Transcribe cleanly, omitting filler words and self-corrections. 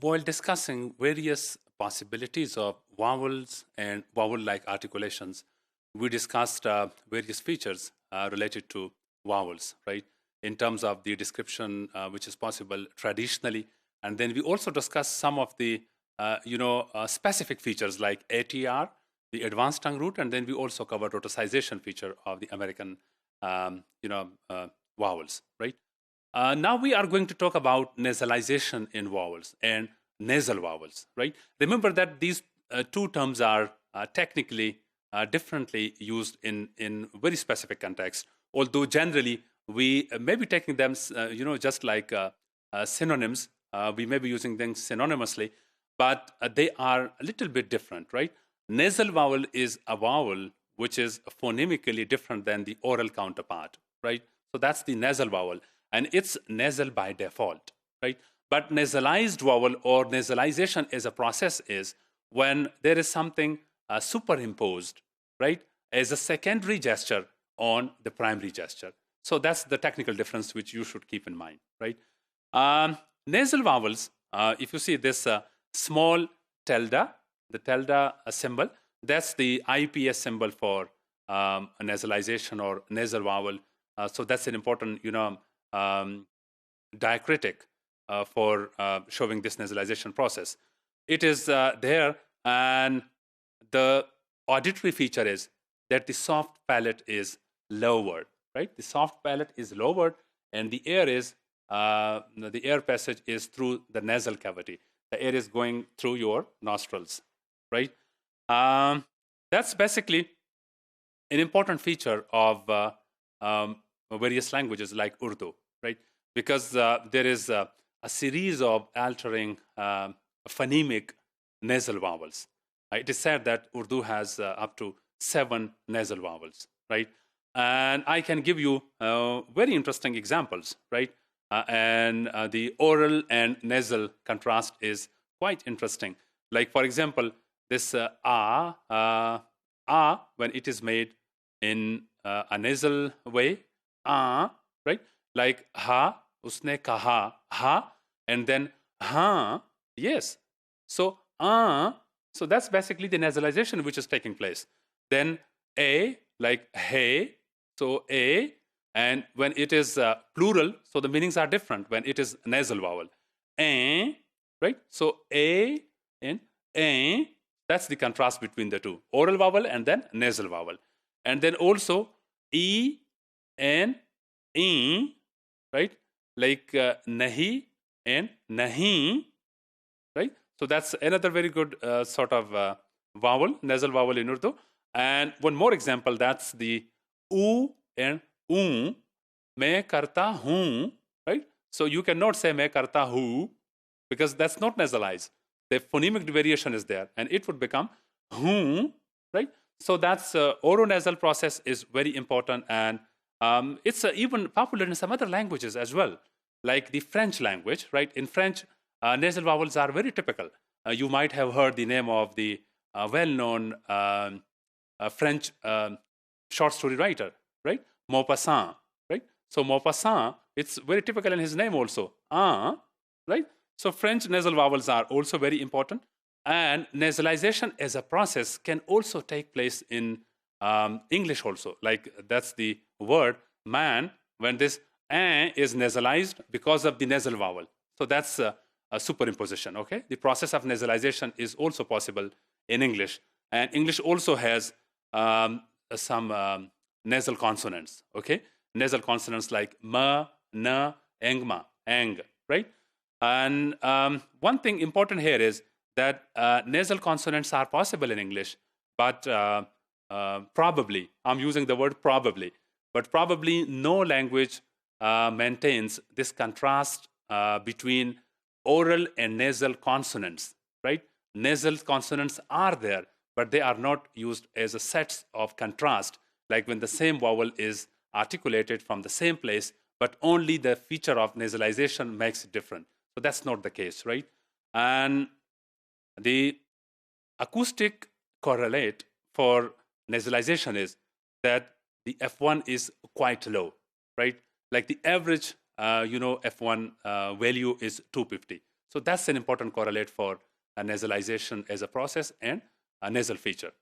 while discussing various possibilities of vowels and vowel-like articulations, we discussed various features related to vowels, right? In terms of the description which is possible traditionally. And then we also discussed some of the, specific features like ATR, the advanced tongue root, and then we also covered rhoticization feature of the American, vowels, right? Now we are going to talk about nasalization in vowels and nasal vowels, right? Remember that these two terms are technically differently used in very specific context, although generally we may be taking them, just like synonyms. We may be using them synonymously, but they are a little bit different, right? Nasal vowel is a vowel which is phonemically different than the oral counterpart, right? So that's the nasal vowel, and it's nasal by default, right? But nasalized vowel or nasalization as a process is when there is something superimposed, right, as a secondary gesture on the primary gesture. So that's the technical difference which you should keep in mind, right? Nasal vowels, if you see this small tilde, the tilde symbol, that's the IPS symbol for a nasalization or nasal vowel. So that's an important, diacritic for showing this nasalization process. It is there, and the auditory feature is that the soft palate is lowered, right? The soft palate is lowered, and the air passage is through the nasal cavity. The air is going through your nostrils, right? That's basically an important feature of various languages like Urdu, right? Because there is a series of altering phonemic nasal vowels. It is said that Urdu has up to 7 nasal vowels, right? And I can give you very interesting examples, right? And the oral and nasal contrast is quite interesting. Like, for example, this when it is made in a nasal way, right? Like ha, usne kaha, ha, and then ha, yes. So so that's basically the nasalization which is taking place. Then a, like hey, so a, and when it is plural, so the meanings are different when it is nasal vowel. A, right? So a and a, that's the contrast between the two, oral vowel and then nasal vowel. And then also e and e, right? Like nahi and nahi, right? So that's another very good sort of vowel, nasal vowel in Urdu. And one more example, that's the oo and oo, मैं करता हूँ, right? So you cannot say मैं करता हूँ because that's not nasalized. The phonemic variation is there, and it would become hum, right? So that's oronasal process is very important, and it's even popular in some other languages as well, like the French language, right? In French, nasal vowels are very typical. You might have heard the name of the well-known French short story writer, right? Maupassant, right? So Maupassant, it's very typical in his name also, right? So French nasal vowels are also very important. And nasalization as a process can also take place in English also. Like that's the word man, when this is nasalized because of the nasal vowel. So that's a superimposition, okay? The process of nasalization is also possible in English. And English also has some nasal consonants, okay? Nasal consonants like ma, na, engma, ang, right? And one thing important here is that nasal consonants are possible in English, but probably, I'm using the word probably, but probably no language maintains this contrast between oral and nasal consonants, right? Nasal consonants are there, but they are not used as a set of contrast, like when the same vowel is articulated from the same place, but only the feature of nasalization makes it different. So that's not the case, right? And the acoustic correlate for nasalization is that the F1 is quite low, right? Like the average, F1 value is 250. So that's an important correlate for nasalization as a process and a nasal feature.